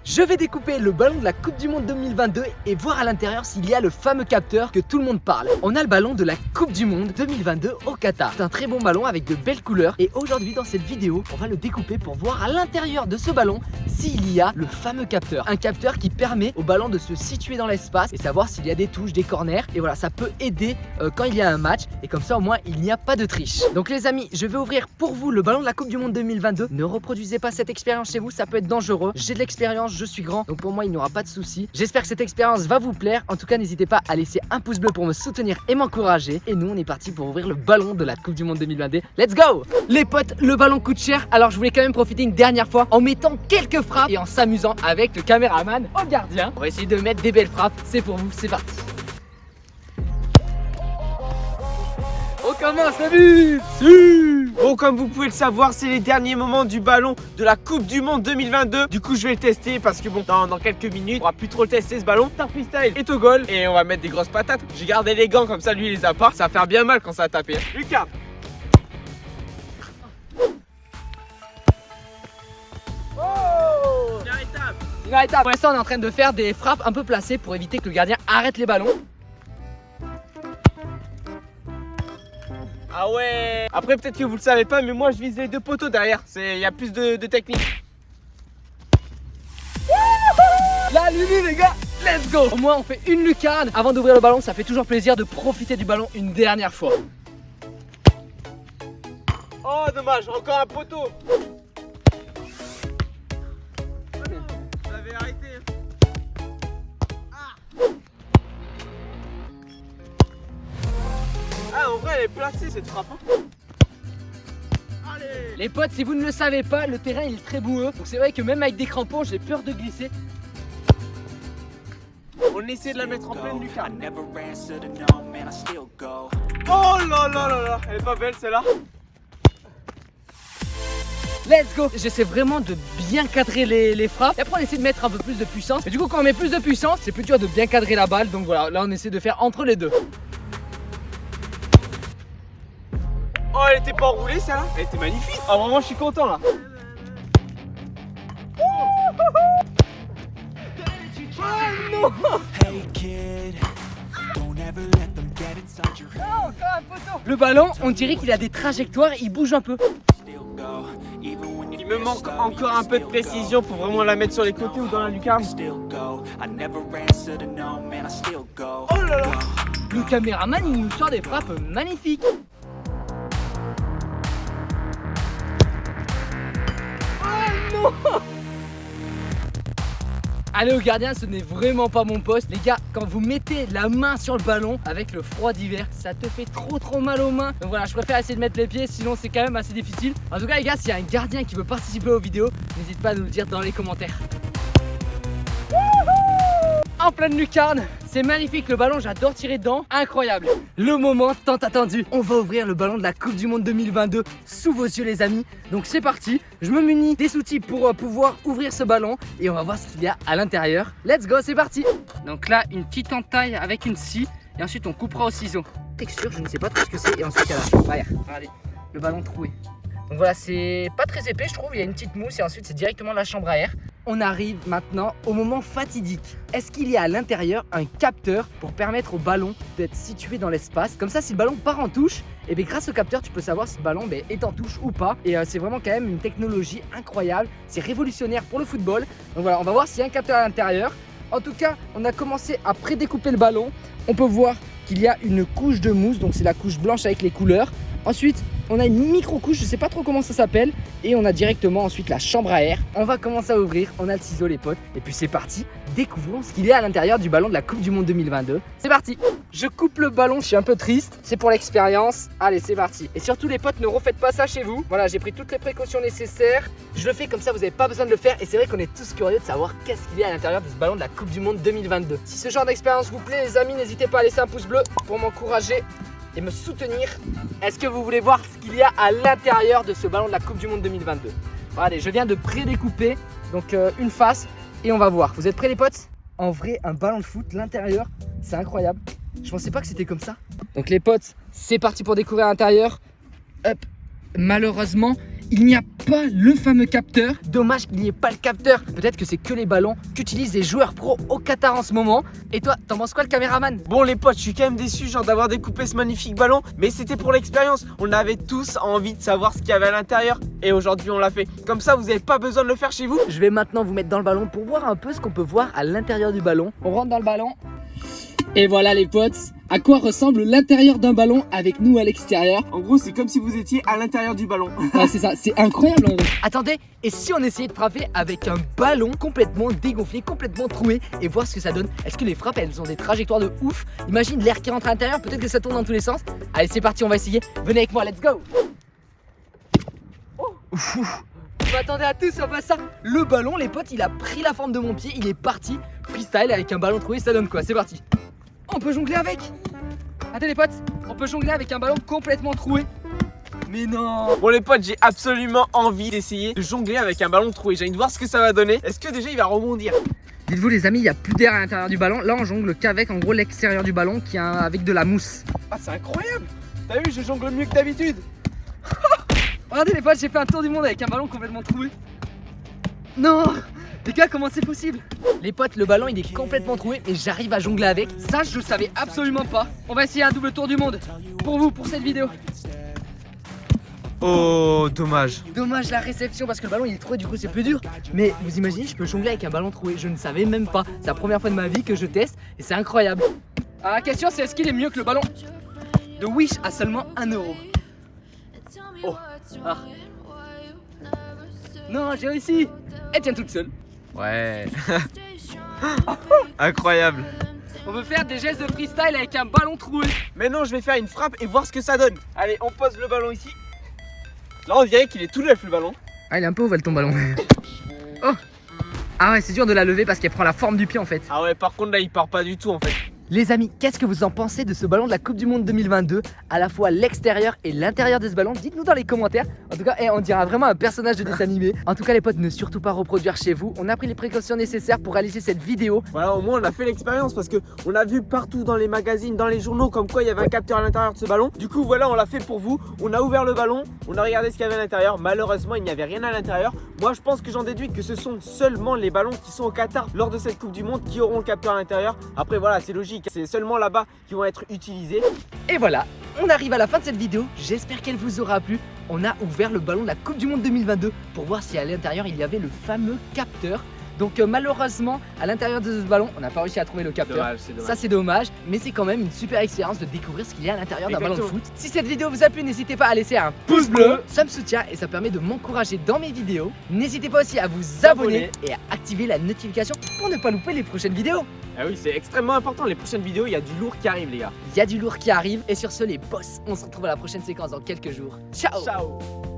Je vais découper le ballon de la Coupe du Monde 2022 et voir à l'intérieur s'il y a le fameux capteur que tout le monde parle. On a le ballon de la Coupe du Monde 2022 au Qatar. C'est un très bon ballon avec de belles couleurs et aujourd'hui dans cette vidéo, on va le découper pour voir à l'intérieur de ce ballon s'il y a le fameux capteur. Un capteur qui permet au ballon de se situer dans l'espace et savoir s'il y a des touches, des corners. Et voilà, ça peut aider quand il y a un match et comme ça au moins il n'y a pas de triche. Donc les amis, je vais ouvrir pour vous le ballon de la Coupe du Monde 2022. Ne reproduisez pas cette expérience chez vous, ça peut être dangereux. J'ai de l'expérience, je suis grand, donc pour moi il n'y aura pas de souci. J'espère que cette expérience va vous plaire. En tout cas, n'hésitez pas à laisser un pouce bleu pour me soutenir et m'encourager. Et nous, on est parti pour ouvrir le ballon de la Coupe du Monde 2022. Let's go! Les potes, le ballon coûte cher, alors je voulais quand même profiter une dernière fois en mettant quelques frappes et en s'amusant avec le caméraman au gardien. On va essayer de mettre des belles frappes. C'est pour vous, c'est parti. On commence le but! Bon, comme vous pouvez le savoir, c'est les derniers moments du ballon de la Coupe du Monde 2022. Du coup, je vais le tester parce que bon, dans quelques minutes, on va plus trop le tester ce ballon. Star Freestyle est au goal et on va mettre des grosses patates. J'ai gardé les gants comme ça, lui il les a pas. Ça va faire bien mal quand ça va taper. Lucas! Oh! Première étape. Pour l'instant, on est en train de faire des frappes un peu placées pour éviter que le gardien arrête les ballons. Ah ouais! Après, peut-être que vous le savez pas, mais moi je vise les deux poteaux derrière. Il y a plus de technique. La Lulu les gars, let's go! Au moins on fait une lucarne avant d'ouvrir le ballon, ça fait toujours plaisir de profiter du ballon une dernière fois. Oh dommage, encore un poteau. J'avais arrêté. Ah, en vrai elle est placée cette frappe. Allez. Les potes, si vous ne le savez pas, le terrain il est très boueux. Donc c'est vrai que même avec des crampons, j'ai peur de glisser. On essaie de la mettre en pleine lucarne. Oh là là là là, elle est pas belle celle-là. Let's go! J'essaie vraiment de bien cadrer les frappes. Et après on essaie de mettre un peu plus de puissance. Et du coup quand on met plus de puissance, c'est plus dur de bien cadrer la balle. Donc voilà, là on essaie de faire entre les deux. Oh, elle était pas enroulée celle-là. Elle était magnifique. Ah vraiment je suis content là. Oh non. Le ballon, on dirait qu'il a des trajectoires, il bouge un peu. Il me manque encore un peu de précision pour vraiment la mettre sur les côtés ou dans la lucarne. Oh là là. Le caméraman il nous sort des frappes magnifiques. Oh non. Aller au gardien, ce n'est vraiment pas mon poste. Les gars, quand vous mettez la main sur le ballon avec le froid d'hiver, ça te fait trop mal aux mains. Donc voilà, je préfère essayer de mettre les pieds, sinon c'est quand même assez difficile. En tout cas les gars, s'il y a un gardien qui veut participer aux vidéos, n'hésite pas à nous le dire dans les commentaires. En pleine lucarne, c'est magnifique le ballon, j'adore tirer dedans, incroyable. Le moment tant attendu, on va ouvrir le ballon de la Coupe du Monde 2022 sous vos yeux les amis. Donc c'est parti, je me munis des outils pour pouvoir ouvrir ce ballon et on va voir ce qu'il y a à l'intérieur. Let's go, c'est parti. Donc là, une petite entaille avec une scie et ensuite on coupera au ciseau. Texture, je ne sais pas trop ce que c'est et ensuite il y a la chambre à air. Regardez, le ballon troué. Donc voilà, c'est pas très épais je trouve, il y a une petite mousse et ensuite c'est directement la chambre à air. On arrive maintenant au moment fatidique. Est-ce qu'il y a à l'intérieur un capteur pour permettre au ballon d'être situé dans l'espace? Comme ça, si le ballon part en touche, et bien grâce au capteur, tu peux savoir si le ballon est en touche ou pas. Et c'est vraiment quand même une technologie incroyable. C'est révolutionnaire pour le football. Donc voilà, on va voir s'il y a un capteur à l'intérieur. En tout cas, on a commencé à prédécouper le ballon. On peut voir qu'il y a une couche de mousse, donc c'est la couche blanche avec les couleurs. Ensuite, on a une micro-couche, je sais pas trop comment ça s'appelle. Et on a directement ensuite la chambre à air. On va commencer à ouvrir, on a le ciseau les potes. Et puis c'est parti, découvrons ce qu'il y a à l'intérieur du ballon de la Coupe du Monde 2022. C'est parti. Je coupe le ballon, je suis un peu triste. C'est pour l'expérience, allez c'est parti. Et surtout les potes, ne refaites pas ça chez vous. Voilà, j'ai pris toutes les précautions nécessaires. Je le fais comme ça, vous n'avez pas besoin de le faire. Et c'est vrai qu'on est tous curieux de savoir qu'est-ce qu'il y a à l'intérieur de ce ballon de la Coupe du Monde 2022. Si ce genre d'expérience vous plaît les amis, n'hésitez pas à laisser un pouce bleu pour m'encourager et me soutenir. Est-ce que vous voulez voir ce qu'il y a à l'intérieur de ce ballon de la Coupe du Monde 2022? Bon, allez, je viens de pré-découper donc une face et on va voir. Vous êtes prêts les potes? En vrai, un ballon de foot, l'intérieur, c'est incroyable. Je pensais pas que c'était comme ça. Donc les potes, c'est parti pour découvrir l'intérieur. Hop, malheureusement, il n'y a pas le fameux capteur. Dommage qu'il n'y ait pas le capteur. Peut-être que c'est que les ballons qu'utilisent les joueurs pros au Qatar en ce moment. Et toi, t'en penses quoi le caméraman? Bon les potes, je suis quand même déçu genre d'avoir découpé ce magnifique ballon, mais c'était pour l'expérience. On avait tous envie de savoir ce qu'il y avait à l'intérieur et aujourd'hui on l'a fait. Comme ça, vous n'avez pas besoin de le faire chez vous. Je vais maintenant vous mettre dans le ballon pour voir un peu ce qu'on peut voir à l'intérieur du ballon. On rentre dans le ballon. Et voilà les potes, à quoi ressemble l'intérieur d'un ballon avec nous à l'extérieur. En gros, c'est comme si vous étiez à l'intérieur du ballon. Ouais, c'est ça, c'est incroyable en vrai. Attendez, et si on essayait de frapper avec un ballon complètement dégonflé, complètement troué et voir ce que ça donne? Est-ce que les frappes elles ont des trajectoires de ouf? Imagine l'air qui rentre à l'intérieur, peut-être que ça tourne dans tous les sens. Allez c'est parti, on va essayer. Venez avec moi, let's go. Je m'attendais à tout sauf à ça. Le ballon, les potes, il a pris la forme de mon pied, il est parti. Freestyle avec un ballon troué, ça donne quoi? C'est parti. On peut jongler avec. Attends les potes, on peut jongler avec un ballon complètement troué. Mais non. Bon les potes, j'ai absolument envie d'essayer de jongler avec un ballon troué. J'ai envie de voir ce que ça va donner. Est-ce que déjà il va rebondir? Dites-vous les amis, il n'y a plus d'air à l'intérieur du ballon. Là on jongle qu'avec en gros l'extérieur du ballon qui est avec de la mousse. Ah c'est incroyable. T'as vu, je jongle mieux que d'habitude. Regardez les potes, j'ai fait un tour du monde avec un ballon complètement troué. Non. Les gars, comment c'est possible? Les potes, le ballon il est complètement troué et j'arrive à jongler avec. Ça je le savais absolument pas. On va essayer un double tour du monde pour vous, pour cette vidéo. Oh dommage. Dommage la réception parce que le ballon il est troué, du coup c'est plus dur. Mais vous imaginez, je peux jongler avec un ballon troué. Je ne savais même pas. C'est la première fois de ma vie que je teste et c'est incroyable. Alors la question c'est est-ce qu'il est mieux que le ballon de Wish à seulement 1 €? Oh. Ah. Non, j'ai réussi. Elle tient toute seule. Ouais. Incroyable. On veut faire des gestes de freestyle avec un ballon troué. Maintenant je vais faire une frappe et voir ce que ça donne. Allez, on pose le ballon ici. Là on dirait qu'il est tout neuf le ballon. Ah il est un peu ovale ton ballon. Oh. Ah ouais c'est dur de la lever parce qu'elle prend la forme du pied en fait. Ah ouais par contre là il part pas du tout en fait. Les amis, qu'est-ce que vous en pensez de ce ballon de la Coupe du Monde 2022? À la fois l'extérieur et l'intérieur de ce ballon, dites-nous dans les commentaires. En tout cas, on dirait vraiment un personnage de dessin animé. En tout cas les potes, ne surtout pas reproduire chez vous. On a pris les précautions nécessaires pour réaliser cette vidéo. Voilà, au moins on a fait l'expérience parce que on a vu partout dans les magazines, dans les journaux comme quoi il y avait un capteur à l'intérieur de ce ballon. Du coup voilà, on l'a fait pour vous. On a ouvert le ballon, on a regardé ce qu'il y avait à l'intérieur. Malheureusement il n'y avait rien à l'intérieur. Moi je pense que j'en déduis que ce sont seulement les ballons qui sont au Qatar lors de cette Coupe du Monde qui auront le capteur à l'intérieur. Après voilà, c'est logique, c'est seulement là-bas qui vont être utilisés. Et voilà, on arrive à la fin de cette vidéo. J'espère qu'elle vous aura plu. On a ouvert le ballon de la Coupe du Monde 2022 pour voir si à l'intérieur il y avait le fameux capteur. Donc malheureusement à l'intérieur de ce ballon on n'a pas réussi à trouver le capteur. Dommage, c'est dommage. Ça c'est dommage, mais c'est quand même une super expérience de découvrir ce qu'il y a à l'intérieur d'un ballon de foot. Si cette vidéo vous a plu, n'hésitez pas à laisser un pouce bleu. Ça me soutient et ça permet de m'encourager dans mes vidéos. N'hésitez pas aussi à vous abonner et à activer la notification pour ne pas louper les prochaines vidéos. Ah oui, c'est extrêmement important. Les prochaines vidéos, il y a du lourd qui arrive les gars. Il y a du lourd qui arrive et sur ce les boss, on se retrouve à la prochaine séquence dans quelques jours. Ciao. Ciao.